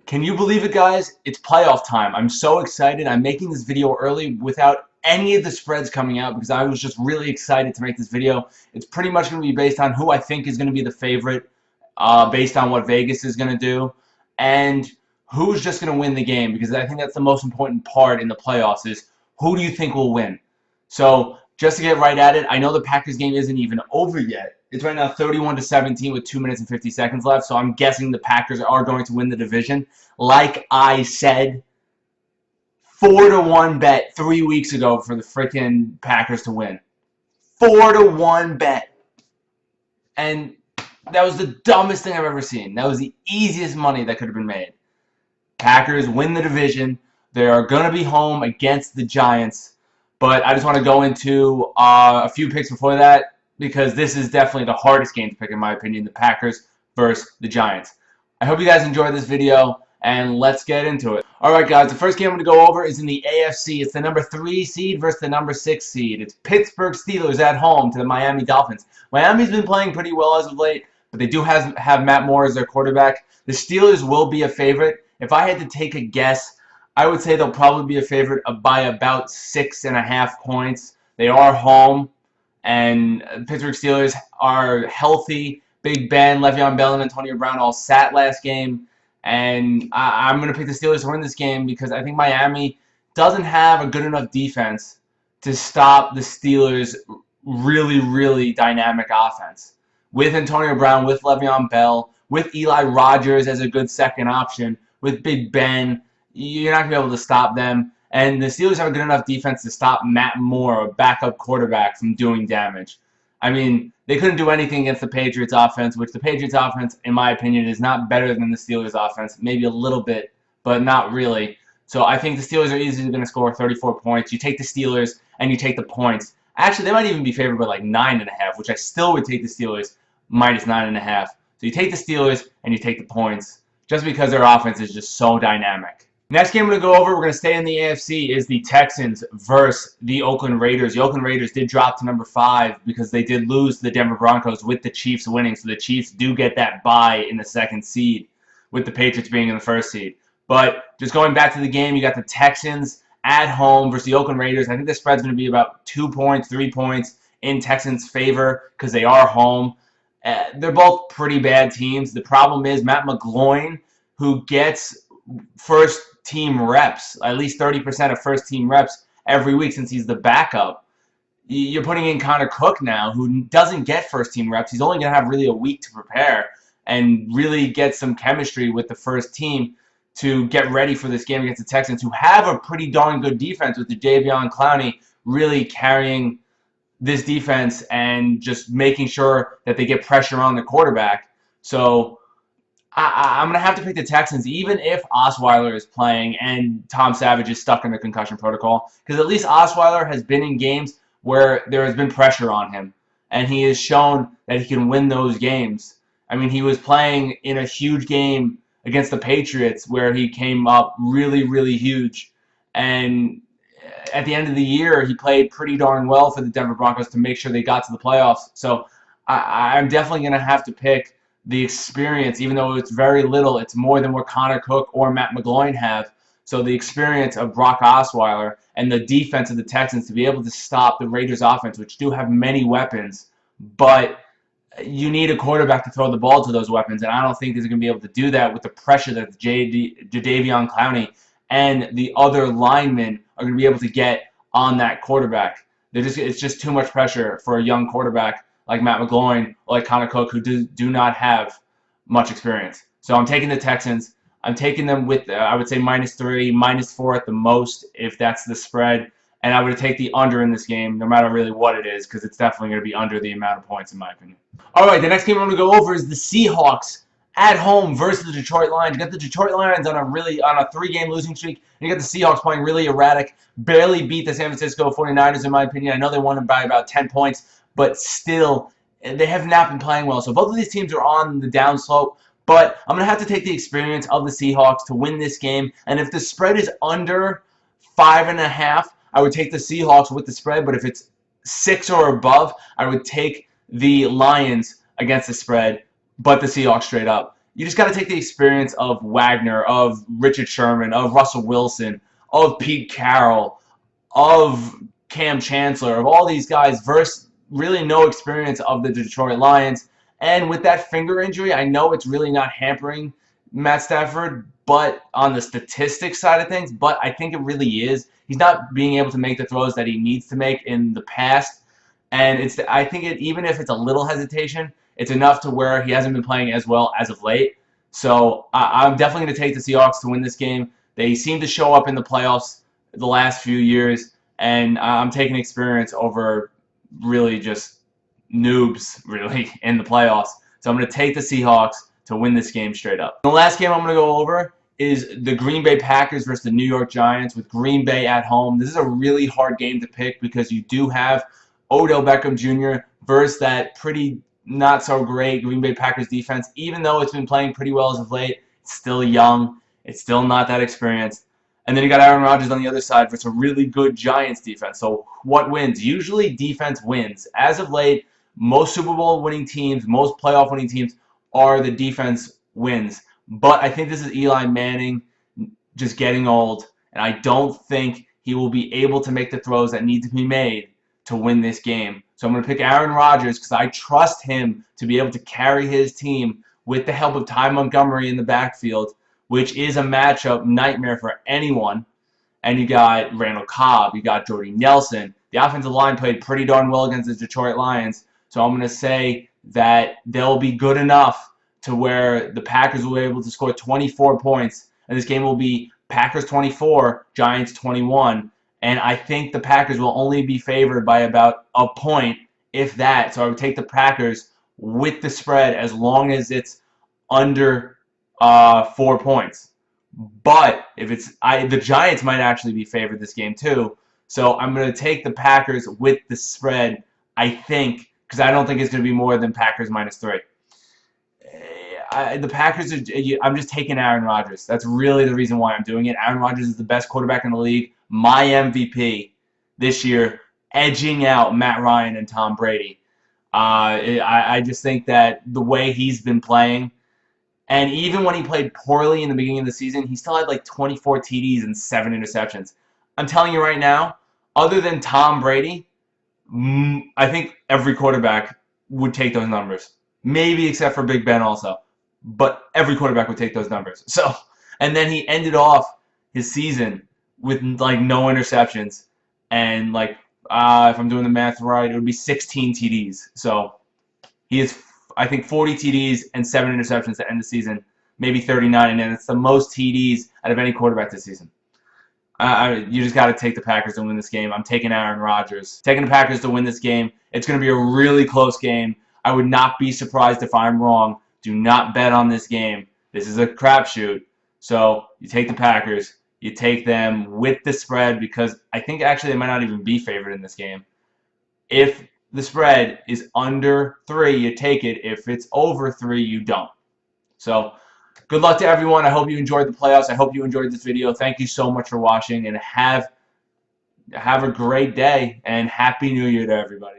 Can you believe it, guys? It's playoff time. I'm so excited. I'm making this video early without any of the spreads coming out because I was just really excited to make this video. It's pretty much going to be based on who I think is going to be the favorite, based on what Vegas is going to do, and who's just going to win the game, because I think that's the most important part in the playoffs is who do you think will win. So just to get right at it, I know the Packers game isn't even over yet. It's right now 31-17 with 2 minutes and 50 seconds left, so I'm guessing the Packers are going to win the division. Like I said, 4-1 bet 3 weeks ago for the freaking Packers to win. 4-1 bet. And that was the dumbest thing I've ever seen. That was the easiest money that could have been made. Packers win the division. They are going to be home against the Giants. But I just want to go into a few picks before that, because this is definitely the hardest game to pick, in my opinion, the Packers versus the Giants. I hope you guys enjoyed this video, and let's get into it. Alright, guys, the first game I'm going to go over is in the AFC. It's the number 3 seed versus the number 6 seed. It's Pittsburgh Steelers at home to the Miami Dolphins. Miami's been playing pretty well as of late, but they do have Matt Moore as their quarterback. The Steelers will be a favorite. If I had to take a guess, I would say they'll probably be a favorite by about 6.5 points. They are home, and Pittsburgh Steelers are healthy. Big Ben, Le'Veon Bell, and Antonio Brown all sat last game. And I'm going to pick the Steelers to win this game because I think Miami doesn't have a good enough defense to stop the Steelers' really, really dynamic offense. With Antonio Brown, with Le'Veon Bell, with Eli Rogers as a good second option, with Big Ben, you're not going to be able to stop them. And the Steelers have a good enough defense to stop Matt Moore, a backup quarterback, from doing damage. I mean, they couldn't do anything against the Patriots offense, which the Patriots offense, in my opinion, is not better than the Steelers offense. Maybe a little bit, but not really. So I think the Steelers are easily going to score 34 points. You take the Steelers and you take the points. Actually, they might even be favored by like 9.5, which I still would take the Steelers minus 9.5. So you take the Steelers and you take the points just because their offense is just so dynamic. Next game we're going to go over, we're going to stay in the AFC, is the Texans versus the Oakland Raiders. The Oakland Raiders did drop to number 5 because they did lose to the Denver Broncos with the Chiefs winning. So the Chiefs do get that bye in the 2nd seed, with the Patriots being in the 1st seed. But just going back to the game, you got the Texans at home versus the Oakland Raiders. I think the spread's going to be about 2 points, 3 points in Texans' favor because they are home. They're both pretty bad teams. The problem is Matt McGloin, who gets first-team reps, at least 30% of first-team reps every week since he's the backup. You're putting in Connor Cook now, who doesn't get first-team reps. He's only going to have really a week to prepare and really get some chemistry with the first team to get ready for this game against the Texans, who have a pretty darn good defense, with the Jadeveon Clowney really carrying this defense and just making sure that they get pressure on the quarterback. So I'm going to have to pick the Texans, even if Osweiler is playing and Tom Savage is stuck in the concussion protocol, because at least Osweiler has been in games where there has been pressure on him, and he has shown that he can win those games. I mean, he was playing in a huge game against the Patriots where he came up really, really huge, and at the end of the year, he played pretty darn well for the Denver Broncos to make sure they got to the playoffs. So I'm definitely going to have to pick the experience, even though it's very little. It's more than what Connor Cook or Matt McGloin have. So the experience of Brock Osweiler and the defense of the Texans to be able to stop the Raiders' offense, which do have many weapons, but you need a quarterback to throw the ball to those weapons, and I don't think they're going to be able to do that with the pressure that Jadeveon Clowney and the other linemen are going to be able to get on that quarterback. It's just too much pressure for a young quarterback like Matt McGloin or like Connor Cook, who do not have much experience. So I'm taking the Texans. I'm taking them with, I would say, -3, -4 at the most, if that's the spread. And I would take the under in this game, no matter really what it is, because it's definitely going to be under the amount of points, in my opinion. All right, the next game I'm going to go over is the Seahawks at home versus the Detroit Lions. You got the Detroit Lions on a 3-game losing streak, and you got the Seahawks playing really erratic. Barely beat the San Francisco 49ers, in my opinion. I know they won by about 10 points, but still, they have not been playing well. So both of these teams are on the downslope. But I'm going to have to take the experience of the Seahawks to win this game. And if the spread is under 5.5, I would take the Seahawks with the spread. But if it's 6 or above, I would take the Lions against the spread, but the Seahawks straight up. you just got to take the experience of Wagner, of Richard Sherman, of Russell Wilson, of Pete Carroll, of Cam Chancellor, of all these guys versus really no experience of the Detroit Lions. And with that finger injury, I know it's really not hampering Matt Stafford, but on the statistics side of things, but I think it really is. He's not being able to make the throws that he needs to make in the past. And I think even if it's a little hesitation, it's enough to where he hasn't been playing as well as of late. So I'm definitely going to take the Seahawks to win this game. They seem to show up in the playoffs the last few years, and I'm taking experience over really just noobs, really, in the playoffs. So I'm going to take the Seahawks to win this game straight up. The last game I'm going to go over is the Green Bay Packers versus the New York Giants with Green Bay at home. This is a really hard game to pick because you do have Odell Beckham Jr. versus that pretty not so great Green Bay Packers defense. Even though it's been playing pretty well as of late, it's still young. It's still not that experienced. And then you got Aaron Rodgers on the other side versus a really good Giants defense. So what wins? Usually defense wins. As of late, most Super Bowl winning teams, most playoff winning teams are the defense wins. But I think this is Eli Manning just getting old, and I don't think he will be able to make the throws that need to be made to win this game. So I'm going to pick Aaron Rodgers because I trust him to be able to carry his team with the help of Ty Montgomery in the backfield, which is a matchup nightmare for anyone. And you got Randall Cobb, you got Jordy Nelson. The offensive line played pretty darn well against the Detroit Lions. So I'm going to say that they'll be good enough to where the Packers will be able to score 24 points. And this game will be Packers 24, Giants 21. And I think the Packers will only be favored by about a point, if that. So I would take the Packers with the spread as long as it's under 4 points. But if it's the Giants might actually be favored this game too. So I'm going to take the Packers with the spread, I think, because I don't think it's going to be more than Packers -3. The Packers I'm just taking Aaron Rodgers. That's really the reason why I'm doing it. Aaron Rodgers is the best quarterback in the league, my MVP this year, edging out Matt Ryan and Tom Brady. I just think that the way he's been playing, and even when he played poorly in the beginning of the season, he still had like 24 TDs and 7 interceptions. I'm telling you right now, other than Tom Brady, I think every quarterback would take those numbers. Maybe except for Big Ben also. But every quarterback would take those numbers. So, and then he ended off his season with like no interceptions. And like, if I'm doing the math right, it would be 16 TDs. So he has, I think, 40 TDs and 7 interceptions to end the season. Maybe 39, and it's the most TDs out of any quarterback this season. You just got to take the Packers to win this game. I'm taking Aaron Rodgers. Taking the Packers to win this game. It's going to be a really close game. I would not be surprised if I'm wrong. Do not bet on this game. This is a crapshoot. So you take the Packers. You take them with the spread because I think actually they might not even be favored in this game. If the spread is under 3, you take it. If it's over 3, you don't. So good luck to everyone. I hope you enjoyed the playoffs. I hope you enjoyed this video. Thank you so much for watching, and have a great day, and Happy New Year to everybody.